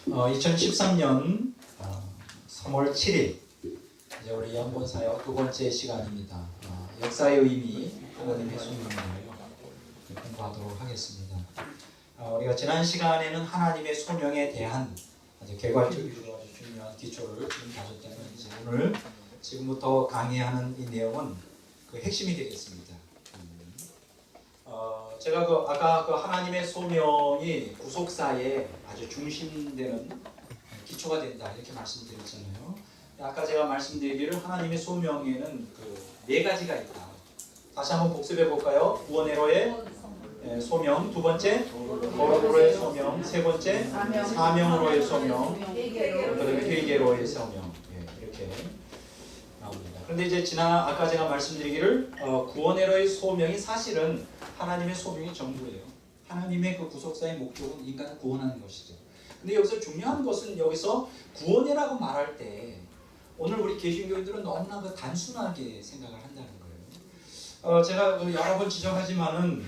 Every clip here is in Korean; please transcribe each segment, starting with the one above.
2013년 3월 7일 이제 우리 연본사역 두 번째 시간입니다. 역사의 의미, 하나님의 소명을 공부하도록 하겠습니다. 우리가 지난 시간에는 하나님의 소명에 대한 아주 개괄적이고 아주 중요한 기초를 다졌다면 이제 오늘 지금부터 강의하는 이 내용은 그 핵심이 되겠습니다. 제가 아까 하나님의 소명이 구속사에 아주 중심되는 기초가 된다 이렇게 말씀드렸잖아요. 아까 제가 말씀드리기를 하나님의 소명에는 네 가지가 있다. 다시 한번 복습해 볼까요? 구원의로의 소명, 두 번째 거룩으로의 소명, 세 번째 사명으로의 소명, 그다음에 회개로의 소명. 이렇게 나옵니다. 그런데 이제 아까 제가 말씀드리기를 구원의로의 소명이 사실은 하나님의 소명이 전부예요. 하나님의 그 구속사의 목적은 인간을 구원하는 것이죠. 근데 여기서 중요한 것은 여기서 구원이라고 말할 때 오늘 우리 개신교인들은 너무나 단순하게 생각을 한다는 거예요. 제가 여러 번 지적하지만은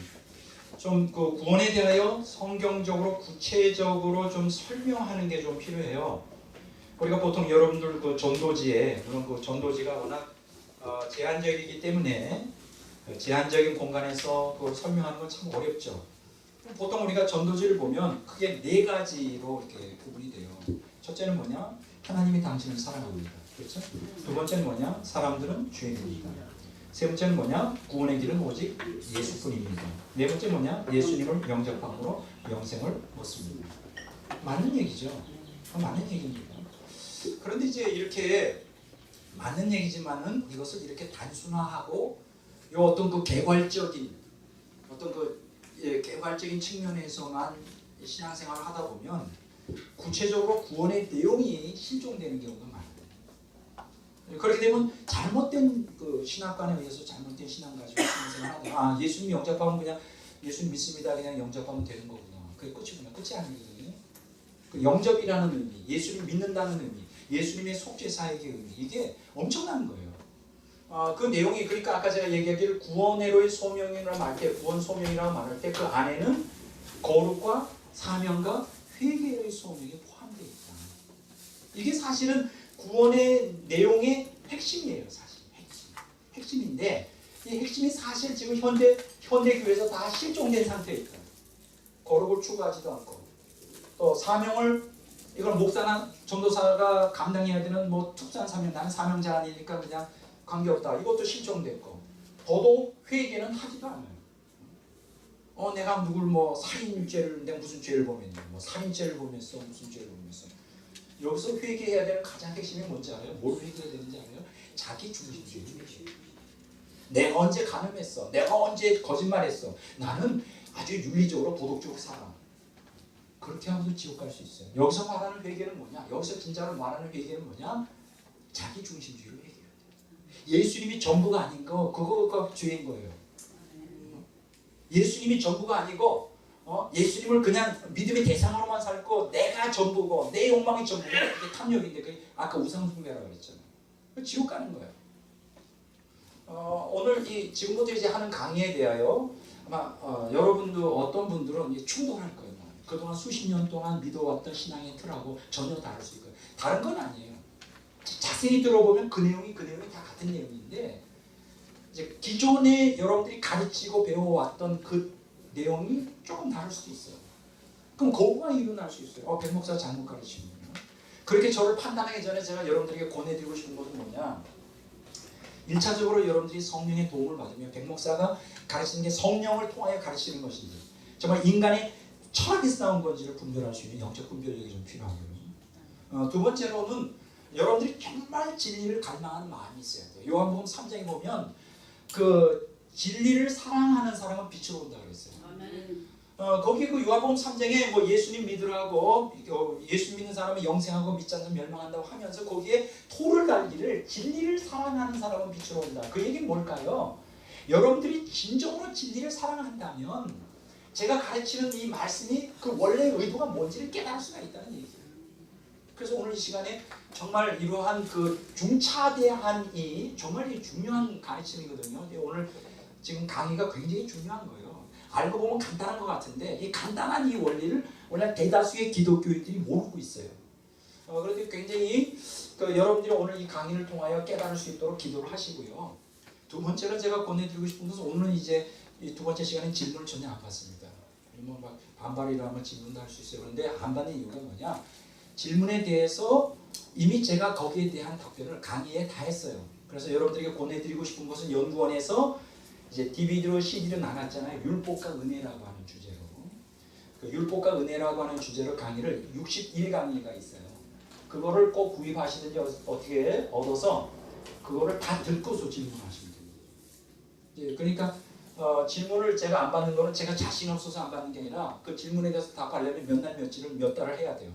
좀 구원에 대하여 성경적으로 구체적으로 좀 설명하는 게 좀 필요해요. 우리가 보통 여러분들 전도지에 물론 전도지가 워낙 제한적이기 때문에 제한적인 공간에서 그걸 설명하는 건 참 어렵죠. 보통 우리가 전도지를 보면 크게 네 가지로 이렇게 구분이 돼요. 첫째는 뭐냐? 하나님이 당신을 사랑합니다. 그렇죠? 두 번째는 뭐냐? 사람들은 죄인입니다. 세 번째는 뭐냐? 구원의 길은 오직 예수뿐입니다. 네 번째 뭐냐? 예수님을 영접함으로 영생을 얻습니다. 맞는 얘기죠. 맞는 얘기입니다. 그런데 이제 이렇게 맞는 얘기지만은 이것을 이렇게 단순화하고 요 어떤 개괄적인 개괄적인 측면에서만 신앙생활을 하다 보면 구체적으로 구원의 내용이 실종되는 경우가 많아요. 그렇게 되면 잘못된 신학관에 의해서 잘못된 신앙 가지고 신앙생활을 하다. 예수님 영접하면 그냥 예수님 믿습니다. 그냥 영접하면 되는 거구나. 그게 끝이구나. 끝이 아니거든요. 그 영접이라는 의미, 예수님 믿는다는 의미, 예수님의 속죄 사역의 의미 이게 엄청난 거예요. 그 내용이 그러니까 아까 제가 얘기하기를 구원의로의 소명이라고 말할 때 구원 소명이라고 말할 때 그 안에는 거룩과 사명과 회개의 소명이 포함되어 있다. 이게 사실은 구원의 내용의 핵심이에요. 사실 핵심인데 이 핵심이 사실 지금 현대 교회에서 다 실종된 상태에 있다. 거룩을 추구하지도 않고 또 사명을 이걸 목사나 전도사가 감당해야 되는 특수한 사명 나는 사명자 아니니까 그냥 관계없다. 이것도 실종됐고 더더욱 회개는 하지도 않아요. 내가 누굴 살인죄를 내가 무슨 죄를 범했냐 살인죄를 범했어 무슨 죄를 범했어. 여기서 회개해야 되는 가장 핵심이 뭔지 알아요? 뭘 회개해야 되는지 알아요? 자기 중심주의. 내가 언제 간음했어? 내가 언제 거짓말했어? 나는 아주 윤리적으로 도덕적으로 살아. 그렇게 하면서 지옥 갈 수 있어요. 여기서 말하는 회개는 뭐냐? 여기서 진짜로 말하는 회개는 뭐냐? 자기 중심주의로 회개해야 돼요. 예수님이 전부가 아닌 거 그거가 죄인 거예요. 예수님이 전부가 아니고 예수님을 그냥 믿음의 대상으로만 살고 내가 전부고 내 욕망이 전부고 그게 탐욕인데 그게 아까 우상숭배라고 그랬잖아요. 지옥 가는 거예요. 오늘 지금부터 이제 하는 강의에 대하여 아마 여러분들 어떤 분들은 충돌할 거예요. 그동안 수십 년 동안 믿어왔던 신앙의 틀하고 전혀 다를 수 있고요. 다른 건 아니에요. 자세히 들어보면 그 내용이 다 같은 내용인데 이제 기존에 여러분들이 가르치고 배워왔던 그 내용이 조금 다를 수도 있어요. 그럼 거부가 일어날 수 있어요. 백 목사가 잘못 가르치는군요. 그렇게 저를 판단하기 전에 제가 여러분들에게 권해드리고 싶은 것은 뭐냐? 1차적으로 여러분들이 성령의 도움을 받으면 백 목사가 가르치는 게 성령을 통하여 가르치는 것인지 정말 인간의 철학에서 나온 건지를 분별할 수 있는 영적 분별력이 좀 필요하고요. 두 번째로는 여러분들이 정말 진리를 갈망하는 마음이 있어야 돼요. 요한복음 3장에 보면 그 진리를 사랑하는 사람은 빛으로 온다 그랬어요. 거기 요한복음 3장에 예수님 믿으라고 예수 믿는 사람은 영생하고 믿지 않는 멸망한다고 하면서 거기에 토를 달기를 진리를 사랑하는 사람은 빛으로 온다. 그 얘기는 뭘까요? 여러분들이 진정으로 진리를 사랑한다면 제가 가르치는 이 말씀이 그 원래 의도가 뭔지를 깨달을 수가 있다는 얘기예요. 그래서 오늘 이 시간에 정말 이러한 중차대한 정말 중요한 가르침이거든요. 오늘 지금 강의가 굉장히 중요한 거예요. 알고 보면 간단한 것 같은데 이 간단한 이 원리를 오늘 대다수의 기독교인들이 모르고 있어요. 그런데 굉장히 여러분들이 오늘 이 강의를 통하여 깨달을 수 있도록 기도를 하시고요. 두 번째로 제가 권해드리고 싶은 것은 오늘은 이제 이 두 번째 시간에 질문을 전혀 안 받습니다. 뭐 막 반발이라 하면 질문도 할 수 있어요. 그런데 안 받는 이유가 뭐냐? 질문에 대해서 이미 제가 거기에 대한 답변을 강의에 다 했어요. 그래서 여러분들에게 권해드리고 싶은 것은 연구원에서 이제 DVD로 CD로 나눴잖아요. 율법과 은혜라고 하는 주제로. 그 율법과 은혜라고 하는 주제로 강의를 61강의가 있어요. 그거를 꼭 구입하시든지 어떻게 얻어서 그거를 다 듣고서 질문하시면 됩니다. 예, 그러니까 질문을 제가 안 받는 거는 제가 자신 없어서 안 받는 게 아니라 그 질문에 대해서 답하려면 몇 날 며칠을 몇 달을 해야 돼요.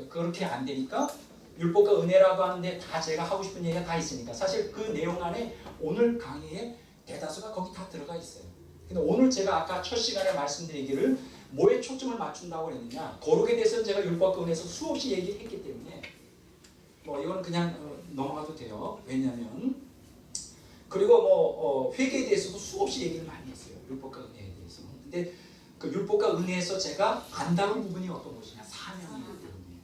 그렇게 안 되니까 율법과 은혜라고 하는데 다 제가 하고 싶은 얘기가 다 있으니까 사실 그 내용 안에 오늘 강의에 대다수가 거기 다 들어가 있어요. 근데 오늘 제가 아까 첫 시간에 말씀드리기를 뭐에 초점을 맞춘다고 했느냐, 거룩에 대해서는 제가 율법과 은혜에서 수없이 얘기를 했기 때문에 뭐 이건 그냥 넘어가도 돼요. 왜냐하면 그리고 회개에 대해서도 수없이 얘기를 많이 했어요. 율법과 은혜에 대해서. 근데 그 율법과 은혜에서 제가 안 다룬 부분이 어떤 것이냐, 사명이기 때문에.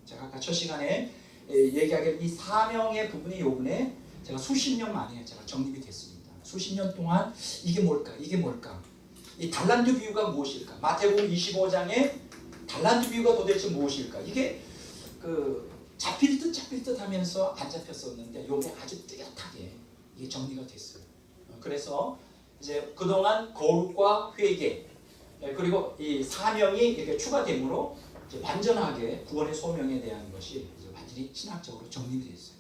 제가 아까 첫 시간에 얘기하기를 이 사명의 부분이 요번에 제가 수십 년 만에 제가 정립이 됐습니다. 수십 년 동안 이게 뭘까? 이게 뭘까? 이 달란트 비유가 무엇일까? 마태복음 25장에 달란트 비유가 도대체 무엇일까? 이게 잡힐 듯 하면서 안 잡혔었는데 요번에 아주 뚜렷하게 이게 정리가 됐어요. 그래서 이제 그동안 거룩과 회개 그리고 이 사명이 이렇게 추가됨으로 이제 완전하게 구원의 소명에 대한 것이 이제 완전히 신학적으로 정립이 됐어요.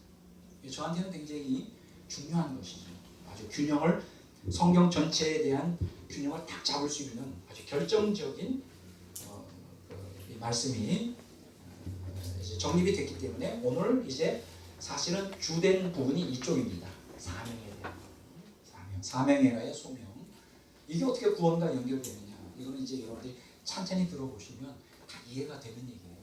저한테는 굉장히 중요한 것이죠. 아주 균형을 성경 전체에 대한 균형을 딱 잡을 수 있는 아주 결정적인 이 말씀이 이제 정립이 됐기 때문에 오늘 이제 사실은 주된 부분이 이쪽입니다. 사명에 대한 사명에라의 소명. 이게 어떻게 구원과 연결되느냐? 이거는 이제 여러분들이 천천히 들어보시면 다 이해가 되는 얘기예요.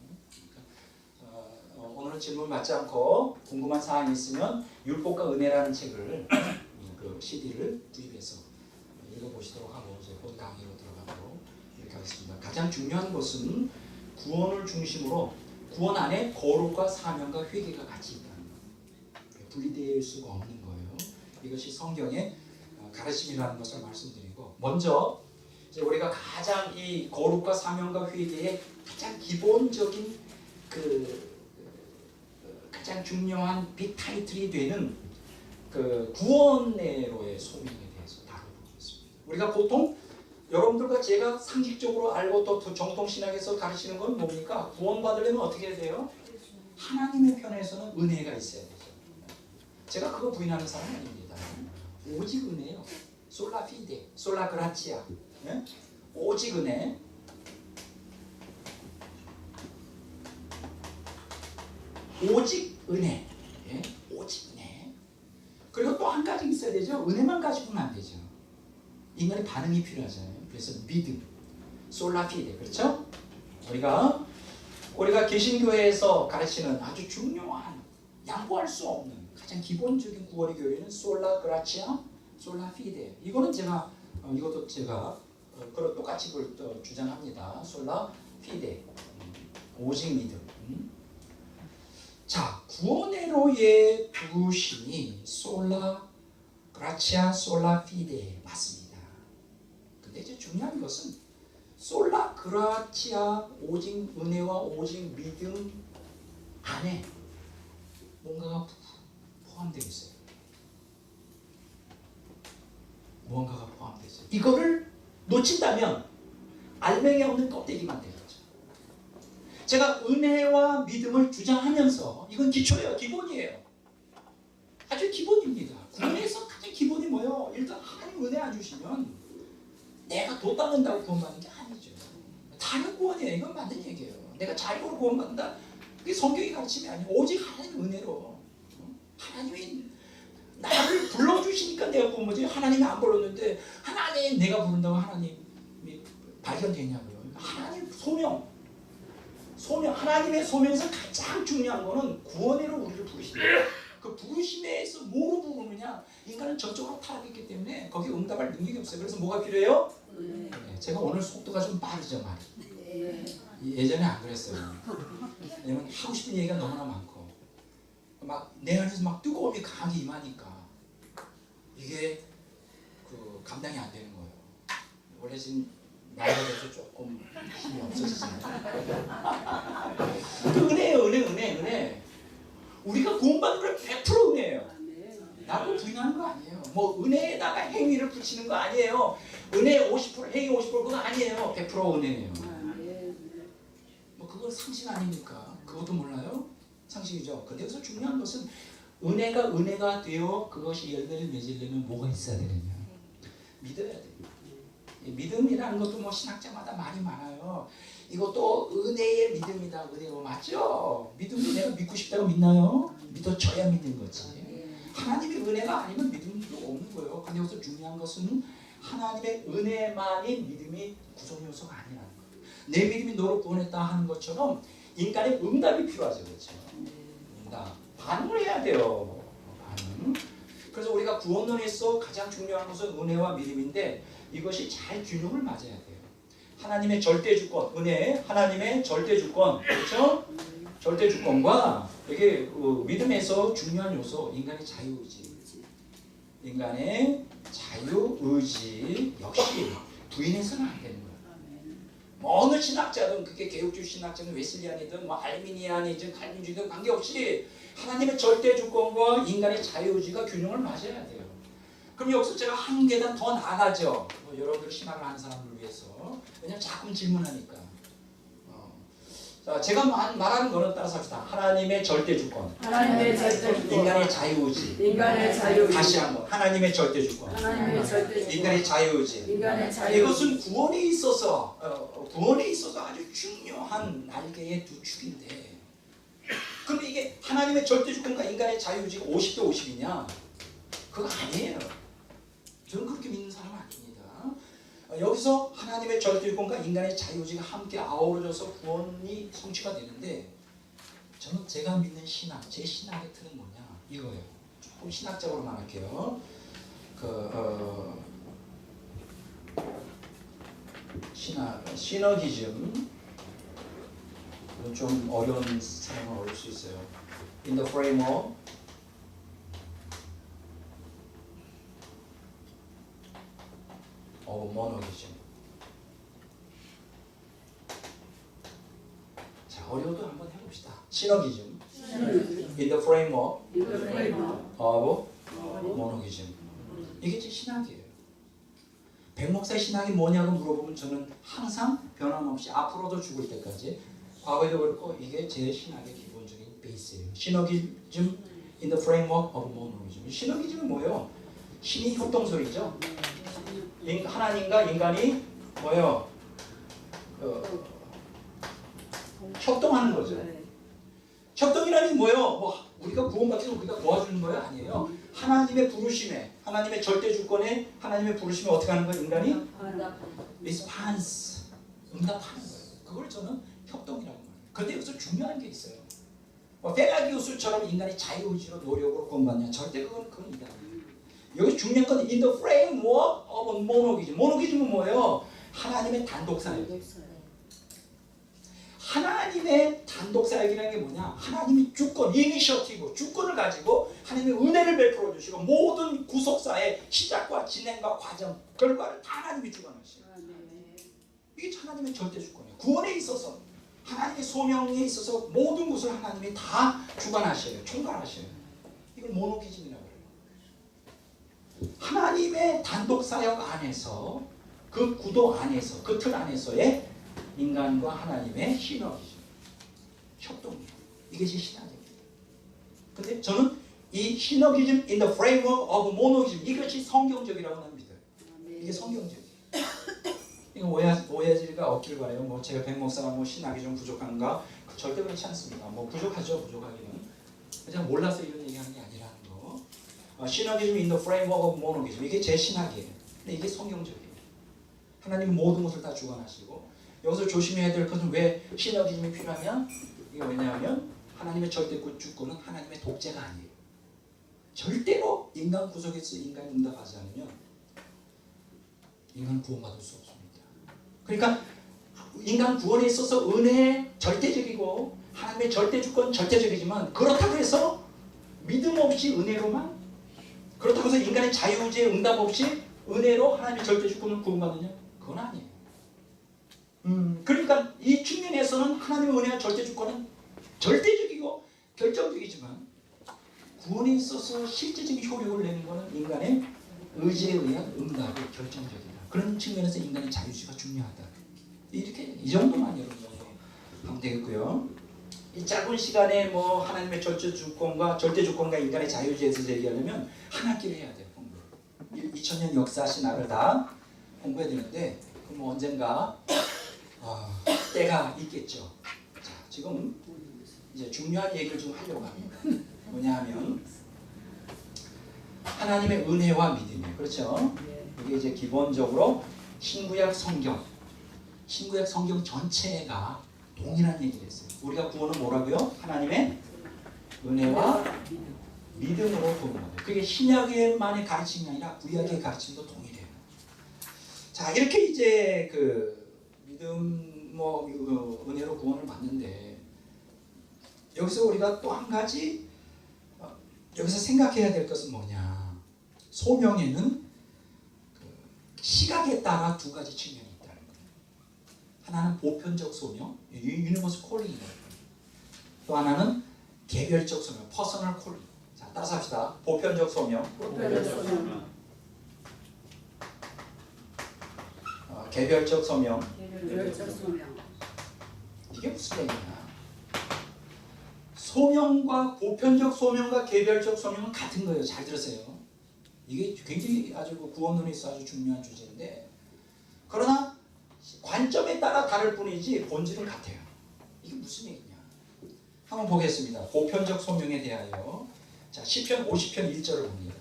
그러니까 오늘은 질문 받지 않고 궁금한 사항이 있으면 율법과 은혜라는 책을 그 CD를 구입해서 읽어보시도록 하고 이제 본 강의로 들어가도록 이렇게 하겠습니다. 가장 중요한 것은 구원을 중심으로 구원 안에 거룩과 사명과 회개가 같이 있다는 거예요. 분리될 수가 없는 거예요. 이것이 성경의 가르침이라는 것을 말씀드리고, 먼저 이제 우리가 가장 이 거룩과 사명과 회개의 가장 기본적인 가장 중요한 빅 타이틀이 되는 그 구원으로의 소명에 대해서 다뤄보겠습니다. 우리가 보통 여러분들과 제가 상식적으로 알고 또 정통 신학에서 가르치는 건 뭡니까? 구원받으려면 어떻게 해야 돼요? 하나님의 편에서는 은혜가 있어야 되죠. 제가 그거 부인하는 사람은 아닙니다. 오직 은혜요. 솔라 피데, 솔라 그라치아. 네? 오직 은혜. 오직 은혜. 예? 오직 은혜. 그리고 또 한 가지 있어야 되죠. 은혜만 가지고는 안 되죠. 인간의 반응이 필요하잖아요. 그래서 믿음. 솔라 피데. 그렇죠? 우리가 개신교회에서 가르치는 아주 중요한 양보할 수 없는 가장 기본적인 구원의 교리는 솔라 그라치아, 솔라 피데. 이거는 제가 이것도 제가 그런 똑같이 주장합니다. 솔라 피데. 오직 믿음. 자, 구원의로의 부르심이 솔라 그라치아, 솔라 피데 맞습니다. 근데 이제 중요한 것은 솔라 그라치아, 오직 은혜와 오직 믿음 안에 뭔가가 포함되어 있어요. 무언가가 포함되어 있어요. 이거를 놓친다면 알맹이 없는 껍데기만 되는 거죠. 제가 은혜와 믿음을 주장하면서 이건 기초예요. 기본이에요. 아주 기본입니다. 구원에서 가장 기본이 뭐예요? 일단 하나님 은혜 안 주시면 내가 돈 닦는다고 구원받는 게 아니죠. 다른 구원이에요. 이건 맞는 얘기예요. 내가 자력으로 구원받는다. 그게 성경이 가르침이 아니에요. 오직 하나님 은혜로. 하나님이 나를 불러주시니까 내가 구원받지. 하나님이 안 불렀는데 하나님 내가 부른다고 하나님이 발견되냐고요. 하나님 소명. 하나님의 소명에서 가장 중요한 거는 구원으로 우리를 부르신다. 그 부르심에서 뭐로 부르느냐? 인간은 전적으로 타락했기 때문에 거기 응답할 능력이 없어요. 그래서 뭐가 필요해요? 네, 제가 오늘 속도가 좀 빠르죠, 말이. 예전에 안 그랬어요. 왜냐면 하고 싶은 얘기가 너무나 많고 막 내 안에서 막 뜨거움이 강하게 임하니까 이게 그 감당이 안 되는 거예요. 원래 지금 나이가 돼서 조금 힘이 없어지잖아요. 그 은혜예요, 은혜. 우리가 구원받는 건 100% 은혜예요. 나도 부인하는 거 아니에요. 뭐 은혜에다가 행위를 붙이는 거 아니에요. 은혜 50%, 행위 50% 그거 아니에요. 100% 은혜예요. 뭐 그건 상식 아닙니까? 그것도 몰라요? 상식이죠. 근데 여기서 중요한 것은 은혜가 되어 그것이 열매를 맺으려면 뭐가 있어야 되느냐? 믿어야 돼요. 믿음이라는 것도 뭐 신학자마다 말이 많아요. 이것도 은혜의 믿음이다. 은혜로 맞죠? 믿음도 내가 믿고 싶다고 믿나요? 믿어줘야 믿는 거지. 하나님의 은혜가 아니면 믿음도 없는 거예요. 근데 여기서 중요한 것은 하나님의 은혜만이 믿음이 구성 요소가 아니라는 거예요. 내 믿음이 너를 구원했다 하는 것처럼 인간의 응답이 필요하죠. 그렇죠? 응답. 반응을 해야 돼요. 반응. 그래서 우리가 구원론에서 가장 중요한 것은 은혜와 믿음인데 이것이 잘 균형을 맞아야 돼요. 하나님의 절대 주권, 은혜, 하나님의 절대 주권, 그렇죠? 절대 주권과 이게 믿음에서 중요한 요소, 인간의 자유의지. 인간의 자유의지 역시 부인해서는 안 되는 거예요. 뭐 어느 신학자든 그게 개혁주의 신학자든 웨슬리안이든 뭐 알미니안이든 칼빈주의든 관계없이 하나님의 절대 주권과 인간의 자유의지가 균형을 맞아야 돼요. 그럼 여기서 제가 한 계단 더 나아가죠. 뭐 여러분들 신학을 하는 사람들을 위해서. 왜냐면 자꾸 질문하니까. 자, 제가 말하는 거는 따라서 합시다. 하나님의 절대 주권. 하나님의 절대 주권. 인간의 자유의지. 인간의 자유의지. 다시 한번. 하나님의 절대 주권. 하나님의 절대 주권. 인간의 자유의지. 인간의 자유의지. 이것은 구원에 있어서 아주 중요한 날개의 두 축인데. 그런데 이게 하나님의 절대 주권과 인간의 자유의지가 50대 50이냐? 그거 아니에요. 저는 그렇게 믿는 사람 아닙니다. 여기서 하나님의 절대주권과 인간의 자유의지가 함께 아우러져서 구원이 성취가 되는데 저는 제가 믿는 신학, 제 신학의 틀은 뭐냐? 이거예요. 조금 신학적으로 말할게요. 시너기즘 좀 어려운 사람은 어려울 수 있어요. In the framework 모노기즘. 자, 어려워도 한번 해봅시다. 시너기즘. In the framework of 모노기즘. 이게 제 신학이에요. 백목사의 신학이 뭐냐고 물어보면 저는 항상 변함없이 앞으로도 죽을 때까지 과거에도 그렇고 이게 제 신학의 기본적인 베이스예요. 시너기즘 in the framework of monogism. 시너기즘은 뭐예요? 신이 협동소리죠. 하나님과 인간이 뭐예요? 협동하는 거죠. 협동이라는 게 뭐예요? 뭐 우리가 구원받기 위해서 우리가 도와주는 거예요? 아니에요. 하나님의 부르심에, 하나님의 절대 주권에, 하나님의 부르심에 어떻게 하는 거예요? 인간이? 리스판스. 응답하는 거예요. 그걸 저는 협동이라고 말해요. 그런데 여기서 중요한 게 있어요. 펠라기우스처럼 인간이 자유의지로 노력으로 구원받냐? 절대 그건 이다. 여기 중요한 건 in the framework of monogism. 모노기즘은 뭐예요? 하나님의 단독 사역. 하나님의 단독 사역이라는 게 뭐냐? 하나님이 주권, 이니셔티브, 주권을 가지고 하나님의 은혜를 베풀어 주시고 모든 구속사의 시작과 진행과 과정, 결과를 다 하나님이 주관하시요. 이게 하나님의 절대 주권이에요. 구원에 있어서 하나님의 소명에 있어서 모든 것을 하나님이 다 주관하셔요. 총괄하셔요. 이걸 모노기즘이라고 해요. 하나님의 단독 사역 안에서 그 구도 안에서 그 틀 안에서의 인간과 하나님의 시너기즘, 협동이에요. 이것이 신학입니다. 근데 저는 이 시너기즘 in the framework of monogism 이것이 성경적이라고 합니다. 이게 성경적이에요. 이거 오해지가 없길 바라요. 뭐 제가 백 목사가 뭐 신학이 좀 부족한가? 절대 그렇지 않습니다. 뭐 부족하죠, 부족하기는. 제가 몰라서 이런 얘기하는 게 아니라는 거. 시너기즘 in the framework of monogism 이게 제 신학이에요. 근데 이게 성경적이에요. 하나님이 모든 것을 다 주관하시고 여기서 조심해야 될 것은 왜 시너기즘이 필요하냐? 이게 왜냐하면 하나님의 절대 주권은 하나님의 독재가 아니에요. 절대로 인간 구속에서 인간이 응답하지 않으면 인간 구원받을 수 없습니다. 그러니까 인간 구원에 있어서 은혜 절대적이고 하나님의 절대 주권 절대적이지만 그렇다고 해서 믿음 없이 은혜로만, 그렇다고 해서 인간의 자유의지에 응답 없이 은혜로 하나님의 절대 주권을 구원받느냐? 그건 아니에요. 그러니까 이 측면에서는 하나님의 은혜와 절대 주권은 절대적이고 결정적이지만 구원에 있어서 실제적인 효력을 내는 것은 인간의 의지에 의한 응답이 결정적이다. 그런 측면에서 인간의 자유의지가 중요하다. 이렇게 이 정도만 여러분 하면 되겠고요. 이 짧은 시간에 뭐 하나님의 절대 주권과 인간의 자유의지에 대해서 얘기하려면 한 학기를 해야 돼요. 공부. 2000년 역사하신 나를 다 공부해야 되는데 그럼 언젠가 때가 있겠죠. 자, 지금 이제 중요한 얘기를 좀 하려고 합니다. 뭐냐 하면 하나님의 은혜와 믿음이에요. 그렇죠? 이게 이제 기본적으로 신구약 성경 전체가 동일한 얘기를 했어요. 우리가 구원은 뭐라고요? 하나님의 은혜와 믿음으로 구원받아요. 그게 신약에만의 가르침이 아니라 구약의 가르침도 동일해요. 자, 이렇게 이제 그 믿음 은혜로 구원을 받는데 여기서 우리가 또 한 가지 여기서 생각해야 될 것은 뭐냐? 소명에는 그 시각에 따라 두 가지 측면이 있다는 거예요. 하나는 보편적 소명, 유니버스 콜링이라고 해요. 또 하나는 개별적 소명, 퍼서널 콜링. 자, 따라서 합시다. 보편적 소명, 개별적 소명. 이게 무슨 얘기냐? 소명과 보편적 소명과 개별적 소명은 같은 거예요. 잘 들으세요. 이게 굉장히 아주 구원론에 있어 아주 중요한 주제인데, 그러나 관점에 따라 다를 뿐이지 본질은 같아요. 이게 무슨 얘기냐? 한번 보겠습니다. 보편적 소명에 대하여 자, 시편 50편 1절을 봅니다.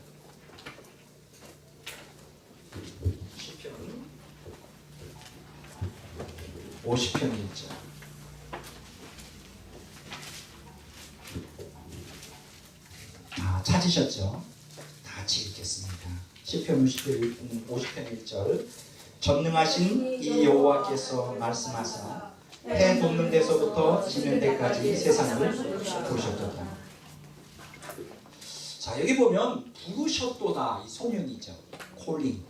시편 50편 1절. 찾으셨죠? 다 같이 읽겠습니다. 시편 50편 1절. 전능하신 이 여호와께서 말씀하사 해 돋는 데서부터 지는 데까지 세상을 부르셨도다. 자, 여기 보면 부르셨도다 이 소명이죠. 콜링.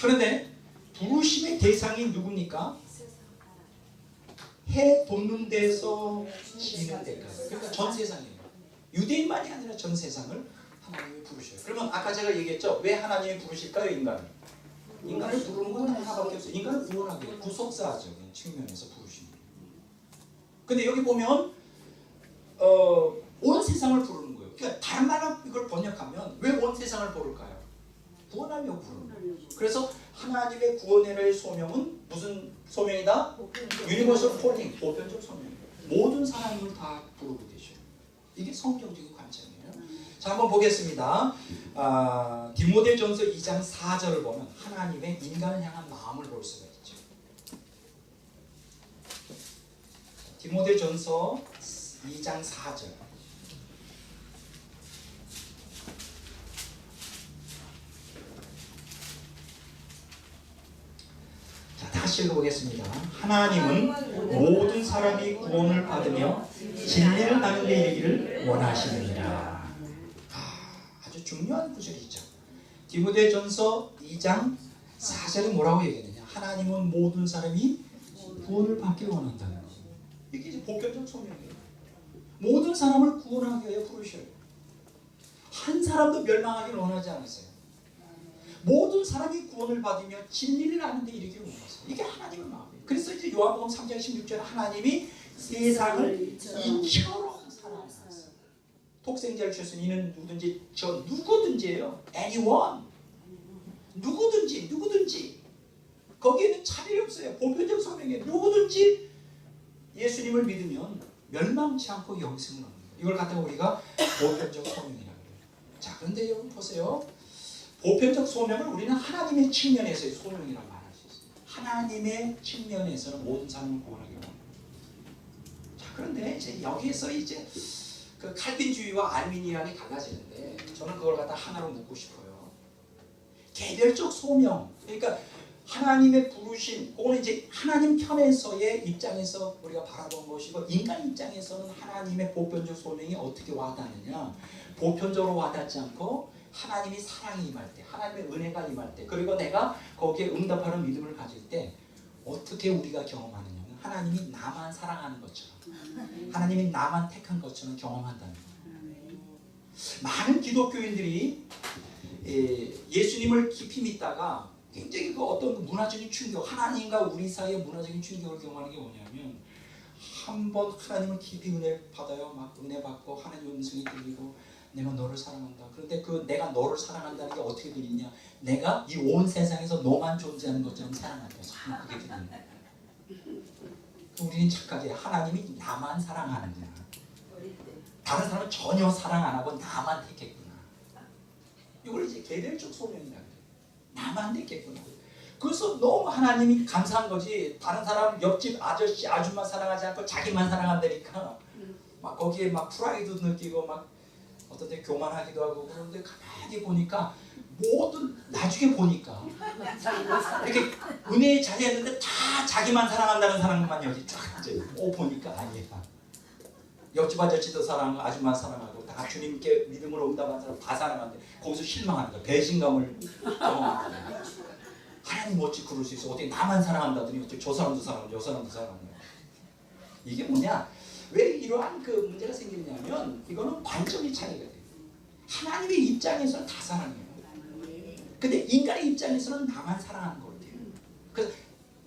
그런데 부르심의 대상이 누굽니까? 해 돋는 데서 지는 데까지. 그러니까 전 세상이에요. 유대인만이 아니라 전 세상을 하나님이 부르셔요. 그러면 아까 제가 얘기했죠. 왜 하나님이 부르실까요? 인간을 부르는 건 하나밖에 없어요. 인간을 구원하기, 구속사적인 측면에서 부르십니다. 근데 여기 보면 온 세상을 부르는 거예요. 그러니까 다른 말로 이걸 번역하면 왜 온 세상을 부를까요? 구원하며 부르는 거예요. 그래서 하나님의 구원의 소명은 무슨 소명이다? 유니버설 콜링, 보편적 소명이에요. 모든 사람을 다 부르고 계셔요. 이게 성경적인 관점이에요. 자, 한번 보겠습니다. 디모데전서 2장 4절을 보면 하나님의 인간을 향한 마음을 볼 수가 있죠. 디모데전서 2장 4절. 자, 다시 읽어보겠습니다. 하나님은 모든 사람이 구원을 받으며 진리를 나는 데 이르기를 원하시느니라. 아주 중요한 구절이죠. 디모데전서 2장 4절에 뭐라고 얘기했느냐? 하나님은 모든 사람이 구원을 받기를 원한다는 거. 이게 이제 보편적 소명이에요. 모든 사람을 구원하기 위해 부르셔요. 한 사람도 멸망하기를 원하지 않으세요. 모든 사람이 구원을 받으며 진리를 아는 데 이르기를 원하세요. 이게 하나님의 마음이에요. 그래서 이제 요한복음 3장 16절에 하나님이 세상을 이처럼 사랑하셨어요. 독생자를 주셨으니 이는 누구든지 저 누구든지예요. anyone. 누구든지 거기에는 차별이 없어요. 보편적 소명이에요. 누구든지 예수님을 믿으면 멸망치 않고 영생을 얻는 거예요. 이걸 갖다가 우리가 보편적 소명이라고 해요. 자, 그런데 여러분 보세요. 보편적 소명을 우리는 하나님의 측면에서의 소명이라고 말할 수 있어요. 하나님의 측면에서는 모든 사람을 구원하기로 합니다. 자, 그런데 이제 여기에서 이제 그 칼빈주의와 아르미니안이 갈라지는데 저는 그걸 갖다 하나로 묶고 싶어요. 개별적 소명. 그러니까 하나님의 부르심, 그거는 이제 하나님 편에서의 입장에서 우리가 바라본 것이고, 인간 입장에서는 하나님의 보편적 소명이 어떻게 와닿느냐. 보편적으로 와닿지 않고 하나님이 사랑이 임할 때, 하나님의 은혜가 임할 때, 그리고 내가 거기에 응답하는 믿음을 가질 때 어떻게 우리가 경험하느냐면 하나님이 나만 사랑하는 것처럼, 하나님이 나만 택한 것처럼 경험한다는 거예요. 많은 기독교인들이 예수님을 깊이 믿다가 굉장히 그 어떤 문화적인 충격, 하나님과 우리 사이의 문화적인 충격을 경험하는 게 뭐냐면, 한번 하나님을 깊이 은혜를 받아요. 막 은혜 받고 하나님의 음성이 들리고 내가 너를 사랑한다. 그런데 그 내가 너를 사랑한다는 게 어떻게 들리냐? 내가 이 온 세상에서 너만 존재하는 것처럼 사랑한다. 그게 들리는 거야. 우리는 착각해. 하나님이 나만 사랑하는 거야. 다른 사람은 전혀 사랑 안 하고 나만 택했구나. 이걸 이제 개별적 소명이라고 해요. 나만 택했구나. 그래서 너무 하나님이 감사한 거지. 다른 사람, 옆집 아저씨, 아줌마 사랑하지 않고 자기만 사랑한다니까 막 거기에 막 프라이드 느끼고 막 어떤 때 교만하기도 하고. 그런데 가만히 보니까 모든, 나중에 보니까 이렇게 은혜의 자리였는데 다 자기만 사랑한다는 사람만 여기 쫙 이제 보니까 아니야. 옆집 아저씨도 사랑하고 아줌마 사랑하고 다 주님께 믿음으로 응답한 사람 다 사랑하는데 거기서 실망하는 거야. 배신감을 경험하는 거야. 하나님 어찌 그럴 수 있어? 어떻게 나만 사랑한다더니 어떻게 저 사람도 사랑하고 저 사람도 사랑하냐. 이게 뭐냐? 왜 이러한 그 문제가 생기냐면 이거는 관점의 차이가 돼요. 하나님의 입장에서는 다 사랑해요. 근데 인간의 입장에서는 나만 사랑하는 것 같아요. 그래서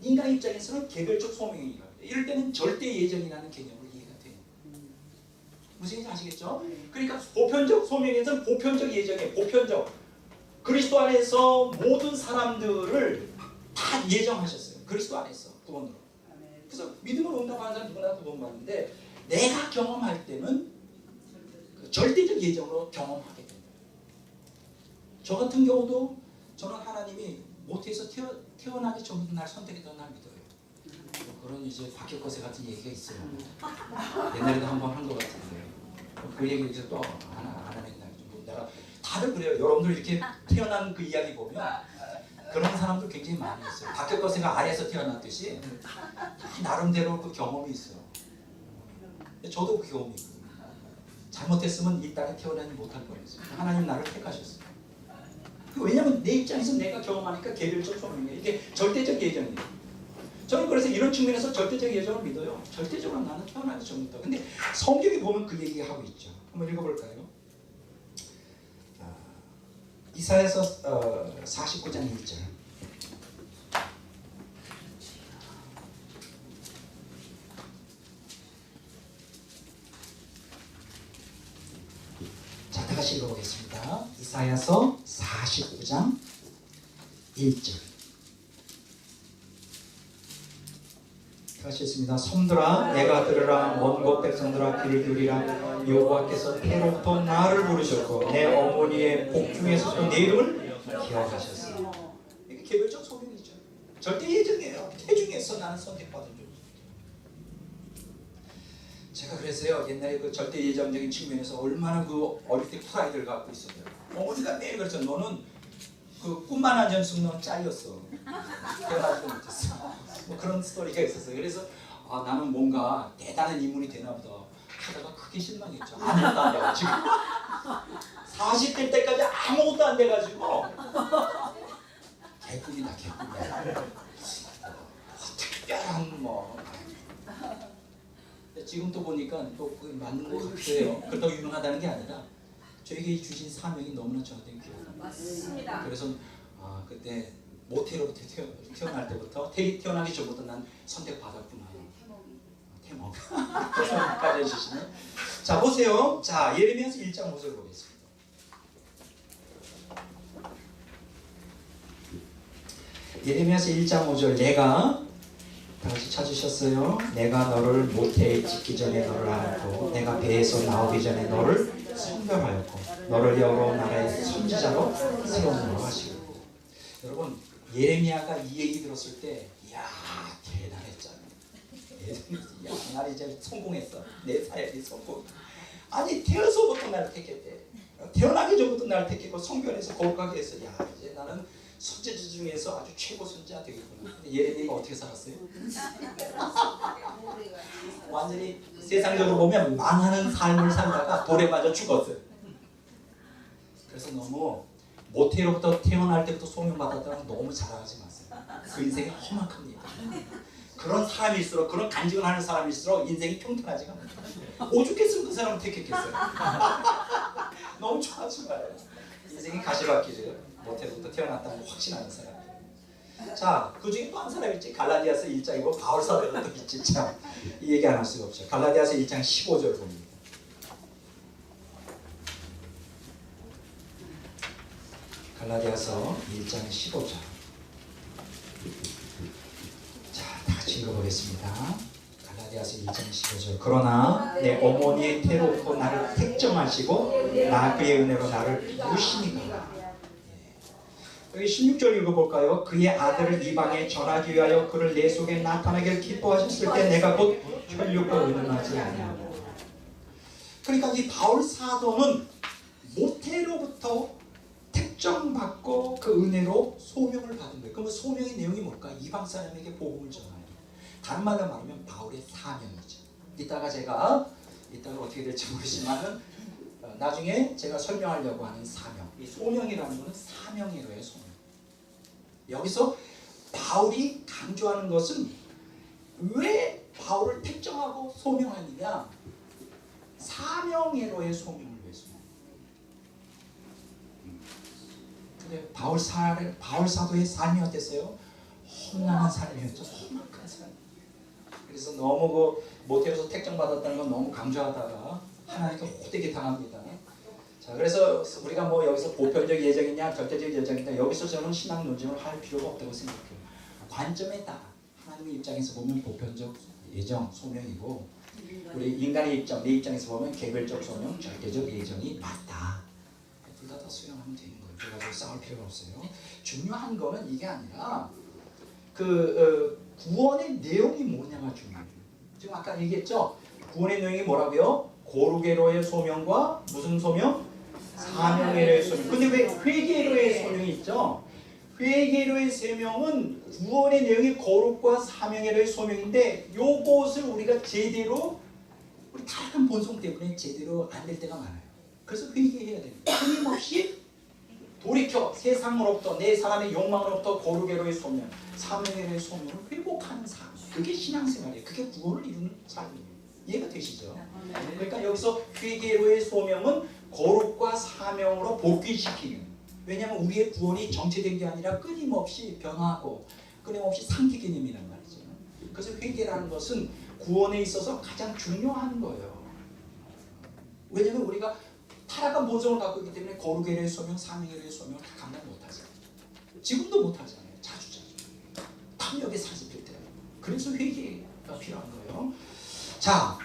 인간의 입장에서는 개별적 소명이라고 해요. 이럴 때는 절대 예정이라는 개념을 이해가 돼요. 무슨 얘기인지 아시겠죠? 그러니까 보편적 소명에서는 보편적 예정이에요. 보편적. 그리스도 안에서 모든 사람들을 다 예정하셨어요. 그리스도 안에서 구원으로. 그래서 믿음으로 응답하는 사람 누구나 구원받는데, 내가 경험할 때는 그 절대적 예정으로 경험하게 됩니다. 저 같은 경우도 저는 하나님이 모태에서 태어나기 전부터 날 선택했던 날 믿어요. 그런 이제 박혁거세 같은 얘기가 있어요. 옛날에도 한번 한 것 같은데 그 얘기 이제 또 안 하겠다. 내가 다들 그래요. 여러분들 이렇게 태어난 그 이야기 보면 그런 사람들 굉장히 많이 있어요. 박혁거세가 아래에서 태어났듯이 다 나름대로 그 경험이 있어요. 저도 그 경험이 있거든요. 잘못했으면 이 땅에 태어나지 못할 뻔했어요. 하나님 나를 택하셨어요. 왜냐하면 내 입장에서 내가 경험하니까 개별적 소명이에요. 이게 절대적 예정이에요. 저는 그래서 이런 측면에서 절대적 예정을 믿어요. 절대적으로 나는 태어나기 전부터. 근데 성경에 보면 그 얘기하고 있죠. 한번 읽어볼까요? 이사야서 49장 1절. 자, 다 같이 읽어보겠습니다. 이사야서 49장 1절. 같이 했습니다. 섬들아 내가 들으라, 먼 곳 백성들아 귀를 기울이라. 여호와께서 태로부터 나를 부르셨고 내 어머니의 복중에서도 내 이름을 기억하셨어요. 이게 개별적 소명이죠. 절대 예정이에요. 태중에서 나는 선택받은 줄. 제가 그래서요 옛날에 그 절대 예정적인 측면에서 얼마나 그 어릴 때 프라이드를 갖고 있었어요. 어머니가 매일 그랬죠. 너는 그 꿈만 안 전승 넌 잘렸어. 태어나지도 못했어. 뭐 그런 스토리가 있었어요. 그래서 나는 뭔가 대단한 인물이 되나 보다 하다가 크게 실망했죠. 아무것도 안 돼가지고 40대 때까지 아무것도 안 돼가지고 개꿀이다 개꿀이다. 특별한 뭐. 지금 또 보니까 또 맞는 것 같아요. 그렇다고 유명하다는 게 아니라 저에게 주신 사명이 너무나 저한테는 귀합니다. 맞습니다. 그래서 그때 모태로부터 태어날 때부터 태어나기 전부터 난 선택받았구나. 태몽. 태몽까지 해주시네. 자 보세요. 자 예레미야서 1장 5절 보겠습니다. 예레미야서 1장 5절. 내가 다시 찾으셨어요. 내가 너를 모태에 짓기 전에 너를 알았고 내가 배에서 나오기 전에 너를 선별하였고 너를 여러 나라의 선지자로 세우노라 하시고. 여러분 예레미야가 이 얘기 들었을 때 이야 대단했잖아. 야, 나 이제 성공했어. 내 사역이 성공. 아니 태어서부터 나를 택했대. 태어나기 전부터 나를 택했고 성경에서 거룩하게 해서 야 이제 나는 선지자 중에서 아주 최고 선지자 되겠구나. 근데 예레미야가 어떻게 살았어요? 완전히 세상적으로 보면 망하는 삶을 살다가 돌에 맞아 죽었어요. 그래서 너무 모태로부터 태어날 때부터 소명받았다고 너무 자랑하지 마세요. 그 인생이 험악합니다. 그런 사람일수록, 그런 간증을 하는 사람일수록 인생이 평탄하지가 않아요. 오죽했으면 그 사람을 택했겠어요. 너무 좋아하지 말아요. 인생이 가시밭길이에요. 모태로부터 태어났다는 확신하는 사람. 자, 그 중에 또 한 사람이 있지. 갈라디아서 1장이고 바울사도가 또 있지. 참, 이 얘기 안 할 수가 없죠. 갈라디아서 1장 15절 봅니다. 갈라디아서 1장 15절. 자, 다 같이 읽어보겠습니다. 갈라디아서 1장 15절. 그러나 내 어머니의 태로부터 나를 택정하시고 나 그의 은혜로 나를 부르시니까. 여기 16절 읽어볼까요? 그의 아들을 이방에 전하기 위하여 그를 내 속에 나타나기를 기뻐하셨을 때 내가 곧 혈육과 의논하지 아니하고. 그러니까 이 바울 사도는 모태로부터 택정받고 그 은혜로 소명을 받은 거예요. 그러면 소명의 내용이 뭘까? 이방 사람에게 복음을 전하는. 다른 말로 말하면 바울의 사명이죠. 이따가 어떻게 될지 모르지만 나중에 제가 설명하려고 하는 사명. 이 소명이라는 것은 사명이로의 소명. 여기서 바울이 강조하는 것은 왜 바울을 택정하고 소명하느냐? 사명애로의 소명을 위해서. 근데 바울 사도의 삶이 어땠어요? 험난한 삶이었죠. 험악한 삶. 그래서 너무 그 모태에서 택정받았다는 건 너무 강조하다가 하나님께 호되게 당합니다. 자, 그래서 우리가 뭐 여기서 보편적 예정이냐 절대적 예정이냐 여기서 저는 신앙 논쟁을 할 필요가 없다고 생각해요. 관점에 따라 하나님의 입장에서 보면 보편적 예정, 소명이고 우리 인간의 입장, 내 입장에서 보면 개별적 소명, 절대적 예정이 맞다. 둘 다 수용하면 되는 거예요. 그래가지고 싸울 필요가 없어요. 중요한 거는 이게 아니라 구원의 내용이 뭐냐가 중요해요. 지금 아까 얘기했죠? 구원의 내용이 뭐라고요? 고르게로의 소명과 무슨 소명? 사명애로의 소명. 근데 왜 회개로의 소명이 있죠? 회개로의 소명은 구원의 내용이 거룩과 사명애로의 소명인데 요것을 우리가 제대로 우리 타락한 본성 때문에 제대로 안 될 때가 많아요. 그래서 회개해야 됩니다. 끊임없이 돌이켜 세상으로부터 내 사람의 욕망으로부터 고르게로의 소명, 사명애로의 소명을 회복하는 삶. 그게 신앙생활이에요. 그게 구원을 이루는 삶이에요. 이해가 되시죠? 그러니까 여기서 회개로의 소명은 거룩과 사명으로 복귀시키는. 왜냐하면 우리의 구원이 정체된 게 아니라 끊임없이 변화하고 끊임없이 상태 개념이란 말이죠. 그래서 회개라는 것은 구원에 있어서 가장 중요한 거예요. 왜냐하면 우리가 타락한 본성을 갖고 있기 때문에 거룩의 소명, 사명의 소명을 다 감당 못하잖아요. 지금도 못하잖아요. 자주 탐욕에 사집힐 때. 그래서 회개가 필요한 거예요. 자,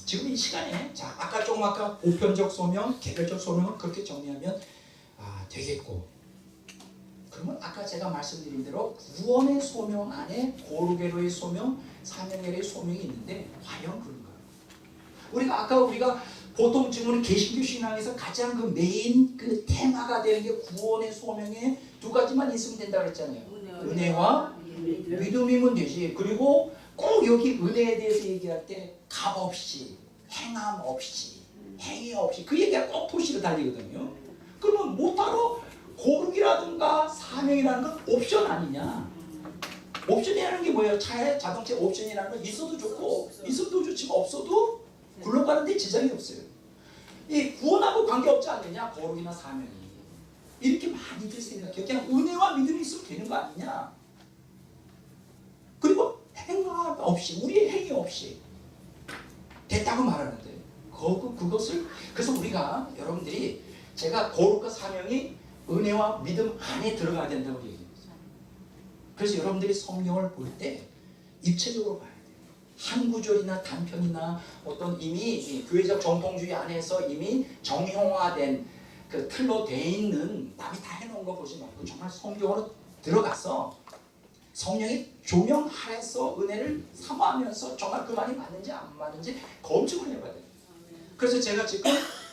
지금 이 시간에 아까 보편적 소명, 개별적 소명을 그렇게 정리하면 되겠고, 그러면 아까 제가 말씀드린 대로 구원의 소명 안에 고르게로의 소명, 사명의 소명이 있는데 과연 그런가요? 우리가 보통 지금 개신교 신앙에서 가장 그 메인 그 테마가 되는 게 구원의 소명에 두 가지만 있으면 된다 그랬잖아요. 은혜와 믿음이면 되지. 그리고 꼭 여기 은혜에 대해서 얘기할 때 값 없이, 행함 없이, 행위 없이 그 얘기가 꼭 토시로 달리거든요. 그러면 뭐따로 고르기라든가 사명이라는 건 옵션 아니냐? 옵션이라는 게 뭐예요? 차에 자동차 옵션이라는 건 있어도 좋고 있어도 좋지만 없어도 굴러가는데 지장이 없어요. 이 구원하고 관계없지 않느냐? 거룩이나 사명이. 이렇게 많이들 생각해요. 그냥 은혜와 믿음이 있으면 되는 거 아니냐? 그리고 행함 없이, 우리의 행위 없이 됐다고 말하는데 그것을 그래서 우리가 여러분들이 제가 거룩과 사명이 은혜와 믿음 안에 들어가야 된다고 얘기합니다. 그래서 여러분들이 성경을 볼 때 입체적으로 봐야 돼요. 한 구절이나 단편이나 어떤 이미 교회적 정통주의 안에서 이미 정형화된 그 틀로 돼 있는 남이 다 해놓은 거 보지 말고 정말 성경으로 들어가서 성령이 조명하여서 은혜를 사모하면서 정말 그 말이 맞는지 안 맞는지 검증을 해봐야 돼요. 그래서 제가 지금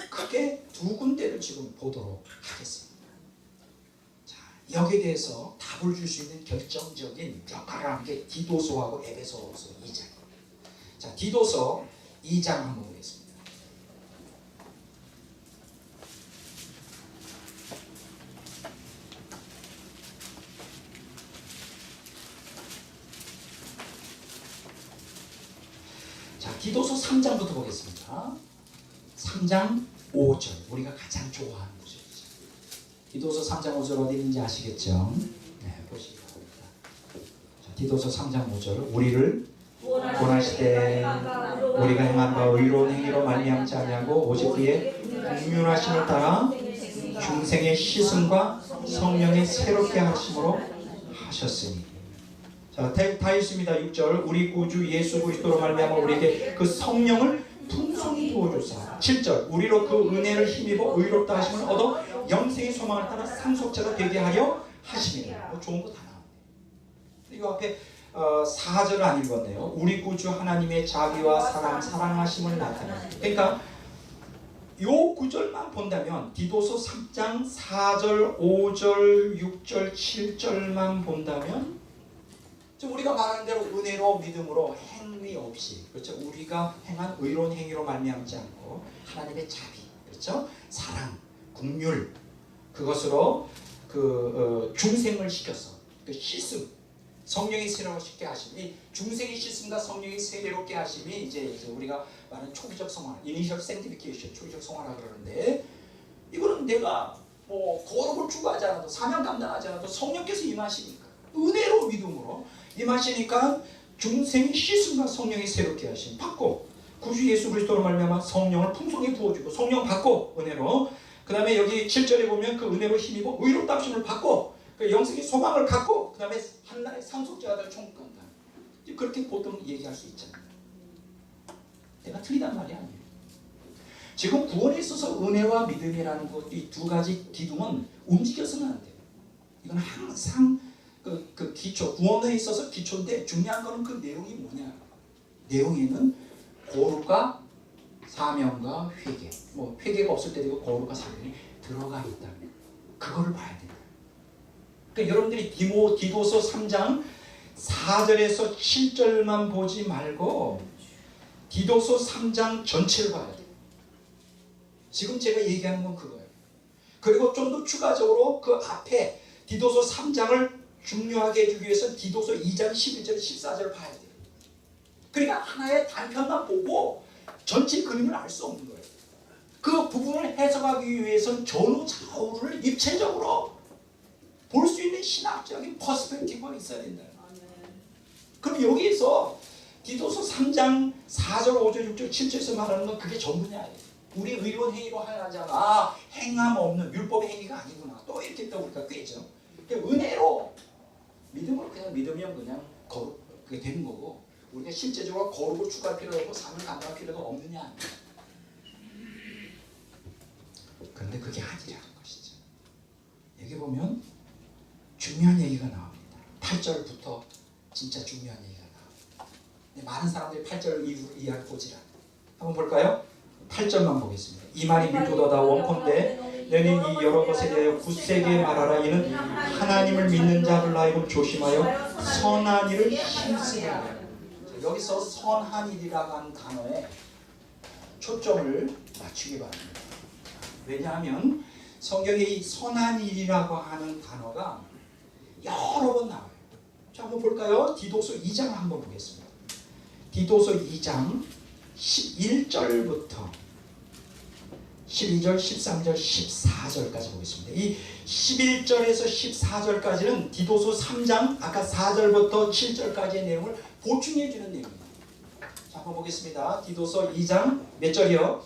크게 두 군데를 지금 보도록 하겠습니다. 자, 여기에 대해서 답을 줄 수 있는 결정적인 역할을 한 게 디도서하고 에베소서 2장. 자, 디도서 2장 한번 보겠습니다. 자, 디도서 3장부터 보겠습니다. 3장 5절, 우리가 가장 좋아하는 구절이죠. 디도서 3장 5절 어디 있는지 아시겠죠? 네, 보시기 바랍니다. 자, 디도서 3장 5절을 우리를 원하시되 우리가 행한 바 의로운 행위로 말미암지 아니하고 오직 그의 긍휼하심을 따라 중생의 씻음과 성령의 새롭게 하심으로 하셨으니. 자, 다 있습니다. 6절 우리 구주 예수 그리스도로 말미암아 우리에게 그 성령을 풍성히 부어주사. 7절 우리로 그 은혜를 힘입어 의롭다 하심을 얻어 영생의 소망을 따라 상속자가 되게 하려 하심이라. 뭐 좋은 거 다 나왔네요. 이 앞에 4절을 안 읽었네요. 우리 구주 하나님의 자비와 사랑하심을 나타냅니다. 그러니까 요 구절만 본다면 디도서 3장 4절, 5절, 6절, 7절만 본다면 우리가 말하는 대로 은혜로 믿음으로 행위 없이, 그렇죠? 우리가 행한 의로운 행위로 말미암지 않고 하나님의 자비, 그렇죠? 사랑, 긍휼, 그것으로 중생을 시켜서 그 씻음, 성령이 새롭게 하심이, 중생의 씻음과 성령이 새롭게 하심이 이제 우리가 말하는 초기적 성화, 이니셜 생티피케이션, 초기적 성화라 그러는데, 이거는 내가 뭐 거룩을 추구하지 않아도 사명 감당하지 않아도 성령께서 임하시니까, 은혜로 믿음으로 임하시니까 중생의 씻음과 성령이 새롭게 하심 받고, 구주 예수 그리스도로 말미암아 성령을 풍성히 부어주고 성령 받고 은혜로, 그 다음에 여기 7절에 보면 그 은혜로 힘입어 의롭다 하심을 받고 그 영생의 소망을 갖고 그 다음에 한나라의 상속자가 될 총권다. 그렇게 보통 얘기할 수 있잖아요. 내가 틀리단 말이 아니에요. 지금 구원에 있어서 은혜와 믿음이라는 것, 이 두 가지 기둥은 움직여서는 안 돼요. 이건 항상 그 기초, 구원에 있어서 기초인데 중요한 거는 그 내용이 뭐냐. 내용에는 거룩과 사명과 회개, 뭐 회개가 없을 때도 거룩과 사명이 들어가 있다면 그거를 봐야 돼요. 그러니까 여러분들이 디도서 3장 4절에서 7절만 보지 말고 디도서 3장 전체를 봐야 돼요. 지금 제가 얘기하는 건 그거예요. 그리고 좀 더 추가적으로 그 앞에 디도서 3장을 중요하게 해주기 위해서 디도서 2장 11절 14절을 봐야 돼요. 그러니까 하나의 단편만 보고 전체 그림을 알 수 없는 거예요. 그 부분을 해석하기 위해서는 전후 좌우를 입체적으로 볼 수 있는 신학적인 퍼스펙티브가 있어야 된다. 그럼 여기에서 디도서 3장 4절, 5절, 6절, 7절에서 말하는 건 그게 전부냐. 우리 의로운 행위로 하지 않아. 아, 행함 없는 율법의 행위가 아니구나. 또 이렇게 또 우리가 꿰죠. 은혜로 믿음으로 그냥 믿으면 그냥 그게 되는 거고, 우리가 실제적으로 거룩을 추구할 필요도 없고 삶을 감당할 필요도 없느냐. 그런데 그게 아니라는 것이죠. 여기 보면 중요한 얘기가 나옵니다. 8절부터 진짜 중요한 얘기가 나옵니다. 많은 사람들이 8절 이후를 이해할 보지라. 한번 볼까요? 8절만 보겠습니다. 이 말이 미도다 원컨대 너는 이 여러 것에 대하여 굳세게 말하라. 이는 하나님을 믿는 자들 하여금 조심하여 선한 일을 힘쓰라. 여기서 선한 일이라고 하는 단어에 초점을 맞추기 바랍니다. 왜냐하면 성경에 이 선한 일이라고 하는 단어가 여러 번 나와요. 자, 한번 볼까요? 디도서 2장을 한번 보겠습니다. 디도서 2장 11절부터 12절, 13절, 14절까지 보겠습니다. 이 11절에서 14절까지는 디도서 3장 아까 4절부터 7절까지의 내용을 보충해 주는 내용입니다. 자, 한번 보겠습니다. 디도서 2장 몇 절이요?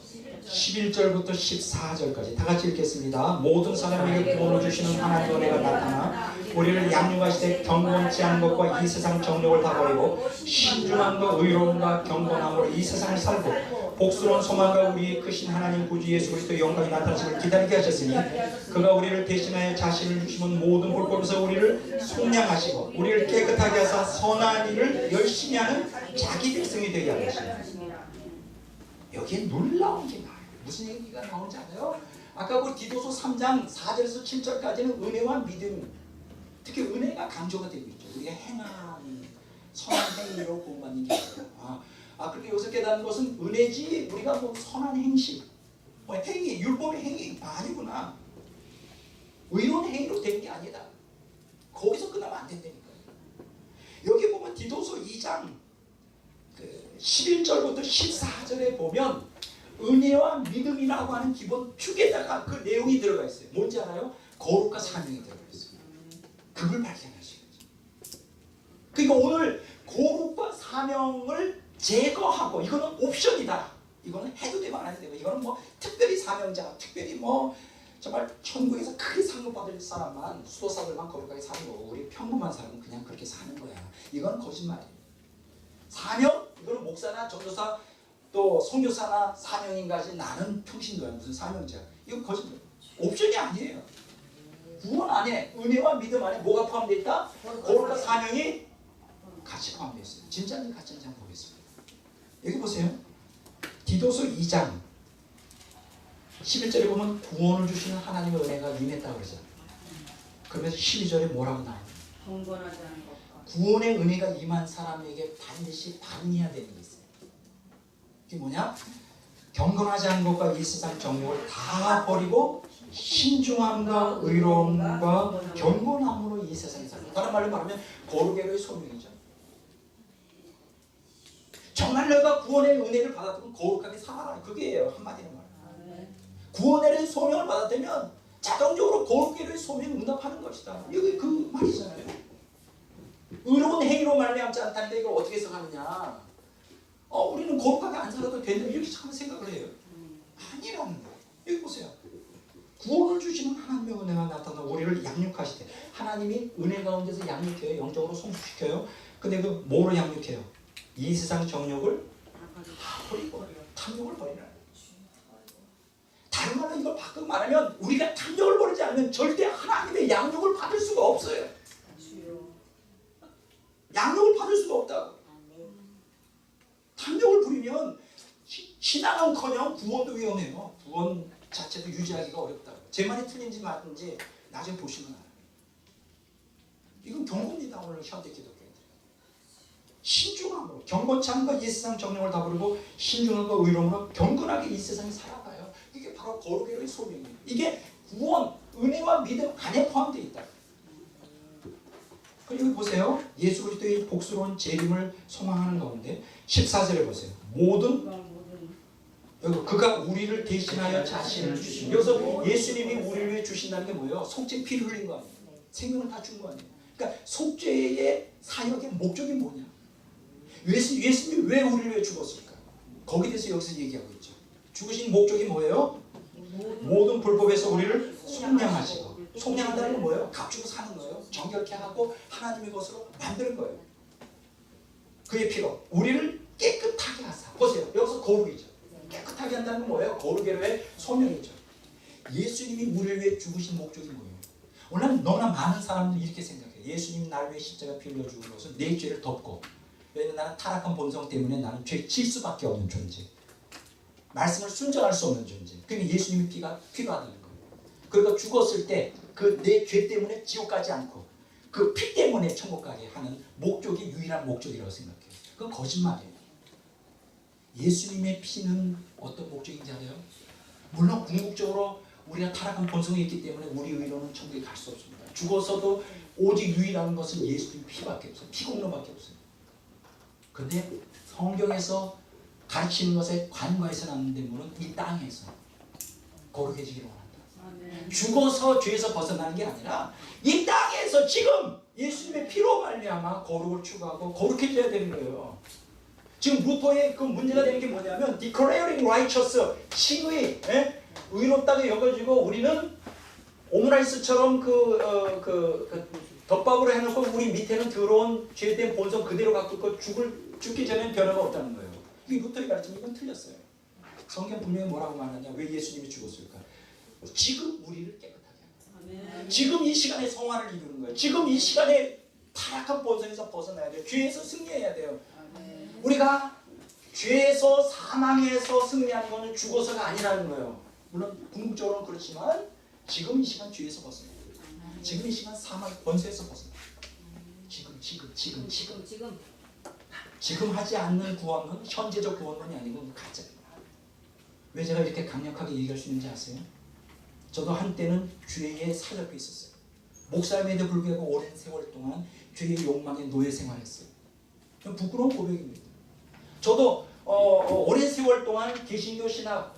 11절부터 14절까지 다 같이 읽겠습니다. 모든 사람에게 구원을 주시는 하나님의 은혜가 나타나 우리를 양육하시되 경건치 않은 것과 이 세상 정욕을 다 버리고 신중함과 의로움과 경건함으로 이 세상을 살고 복스러운 소망과 우리의 크신 하나님 구주 예수 그리스도의 영광이 나타나심을 기다리게 하셨으니 그가 우리를 대신하여 자신을 주시면 모든 불법에서 우리를 속량하시고 우리를 깨끗하게 하사 선한 일을 열심히 하는 자기 백성이 되게 하셨습니다. 여기에 놀라운 게 나와요. 무슨 얘기가 나오는지 알아요? 아까 그 디도서 3장 4절에서 7절까지는 은혜와 믿음, 특히 은혜가 강조가 되고 있죠. 우리가 행하는 선한 행위로 구원받는 게 있어요. 그렇게 여기서 깨닫는 것은 은혜지 우리가 뭐 선한 행실, 뭐 행위, 율법의 행위 아니구나. 의로운 행위로 된 게 아니다. 거기서 끝나면 안 된다니까요. 여기 보면 디도서 2장 11절부터 14절에 보면 은혜와 믿음이라고 하는 기본 축에다가 그 내용이 들어가 있어요. 뭔지 알아요? 거룩과 사명이 들어가 있어요. 그걸 발견하시겠죠. 그러니까 오늘 거룩과 사명을 제거하고 이거는 옵션이다. 이거는 해도 되고 안 해도 되고 이거는 뭐 특별히 사명자, 특별히 뭐 정말 천국에서 크게 상급 받을 사람만 수도사들만 거룩하게 사는 거고 우리 평범한 사람은 그냥 그렇게 사는 거야. 이건 거짓말이에요. 사명? 이거는 목사나 전도사 또 선교사나 사명인가지 나는 평신도야 무슨 사명자. 이건 거짓말. 옵션이 아니에요. 구원 안에 은혜와 믿음 안에 뭐가 포함되어 있다? 거룩과 사명이 같이 포함되어 있어요. 진짜인지 가짜인지 한번 보겠습니다. 여기 보세요. 디도서 2장 11절에 보면 구원을 주시는 하나님의 은혜가 임했다고 그러잖아요. 그러면서 12절에 뭐라고 나와요? 경건하지 않은 것과 구원의 은혜가 임한 사람에게 반드시 반응해야 되는 게 있어요. 이게 뭐냐? 경건하지 않은 것과 이 세상 정욕을 다 버리고 신중함과 의로움과 경건함으로 이 세상에 살아요. 다른 말로 말하면 거룩의 소명이죠. 정말 내가 구원의 은혜를 받았다면 거룩하게 살아라. 그게예요. 한마디로 말해요. 구원의 소명을 받았다면 자동적으로 거룩의 소명에 응답하는 것이다. 이게 그 말이잖아요. 의로운 행위로 말미암지 않다는데 이걸 어떻게 해석하느냐? 우리는 거룩하게 안 살아도 된다 이렇게 참 생각을 해요. 아니라는 거예요. 여기 보세요. 구원을 주시는 하나님의 은혜가 나타나 우리를 양육하시되 하나님이 은혜 가운데서 양육해요. 영적으로 성숙시켜요. 근데 그 뭐로 양육해요? 이 세상 정욕을 다 버리고 탐욕을 버리라. 다른 말로 이걸 바꾸고 말하면 우리가 탐욕을 버리지 않으면 절대 하나님의 양육을 받을 수가 없어요. 양육을 받을 수가 없다고. 탐욕을 부리면 신앙은커녕 구원도 위험해요. 구원 자체도 유지하기가 어렵다고. 제 말이 틀린지 맞는지 나중에 보시면 알아요. 이건 경고입니다. 오늘 현대 기독교인들. 신중함으로 경건치 않은 것 이 세상 정령을 다 버리고 신중함과 의로움으로 경건하게 이 세상에 살아가요. 이게 바로 거룩의 소명이에요. 이게 구원, 은혜와 믿음 안에 포함되어 있다. 그리고 보세요. 예수 그리스도의 복스러운 재림을 소망하는 가운데 14절에 보세요. 그가 우리를 대신하여 자신을 주신. 여기서 예수님이 우리를 위해 주신다는 게 뭐예요? 속죄 피를 흘린 거 아니에요? 생명을 다 준 거 아니에요? 그러니까 속죄의 사역의 목적이 뭐냐? 예수님이 왜 우리를 위해 죽었을까? 거기에 대해서 여기서 얘기하고 있죠. 죽으신 목적이 뭐예요? 모든 불법에서 우리를 속량하시고. 속량한다는 건 뭐예요? 값주고 사는 거예요. 정결케 하고 하나님의 것으로 만드는 거예요. 그의 피로 우리를 깨끗하게 하사. 보세요. 여기서 거룩이죠. 깨끗하게 한다는 건 뭐예요? 거룩의 소명이죠. 예수님이 우리를 위해 죽으신 목적이 뭐예요? 오늘 너무나 많은 사람들이 이렇게 생각해요. 예수님이 나를 위해 십자가 피 흘려 죽은 것은 내 죄를 덮고, 왜냐하면 나는 타락한 본성 때문에 나는 죄 질 수밖에 없는 존재, 말씀을 순종할 수 없는 존재. 그러니까 예수님의 피가 필요하다는 거예요. 그리고 죽었을 때 그 내 죄 때문에 지옥 가지 않고 그 피 때문에 천국 가게 하는 목적이 유일한 목적이라고 생각해요. 그건 거짓말이에요. 예수님의 피는 어떤 목적인지 알아요? 물론 궁극적으로 우리가 타락한 본성이 있기 때문에 우리 의로는 천국에 갈 수 없습니다. 죽어서도 오직 유일한 것은 예수님의 피밖에 없어요. 피 공로밖에 없어요. 근데 성경에서 가르치는 것에 관과해서 남는 데문은 이 땅에서 거룩해지기를 원한다. 죽어서 죄에서 벗어나는 게 아니라 이 땅에서 지금 예수님의 피로 말미암아 거룩을 추구하고 거룩해져야 되는 거예요. 지금 루터의 그 문제가 되는 게 뭐냐면 declaring righteous, 칭의, 의롭다고 여겨지고 우리는 오므라이스처럼 덮밥으로 해놓고 우리 밑에는 더러운 죄된 본성 그대로 갖고 있고 죽기 전에는 변화가 없다는 거예요. 이게 루터의 가르침이 이건 틀렸어요. 성경 분명히 뭐라고 말하냐? 왜 예수님이 죽었을까? 지금 우리를 깨끗하게 하는 거예요. 지금 이 시간에 성화를 이루는 거예요. 지금 이 시간에 타락한 본성에서 벗어나야 돼요. 죄에서 승리해야 돼요. 우리가 죄에서 사망에서 승리하는 것은 죽어서가 아니라는 거예요. 물론 궁극적으로는 그렇지만 지금 이 시간 죄에서 벗어나. 지금 이 시간 사망의 권세에서 벗어나. 지금 하지 않는 구원은 현재적 구원론이 아니고 가짜예요. 왜 제가 이렇게 강력하게 얘기할 수 있는지 아세요? 저도 한때는 죄에 사로잡혀 있었어요. 목사임에도 불구하고 오랜 세월 동안 죄의 욕망의 노예 생활했어요. 부끄러운 고백입니다. 저도 오랜 세월 동안 개신교 신학,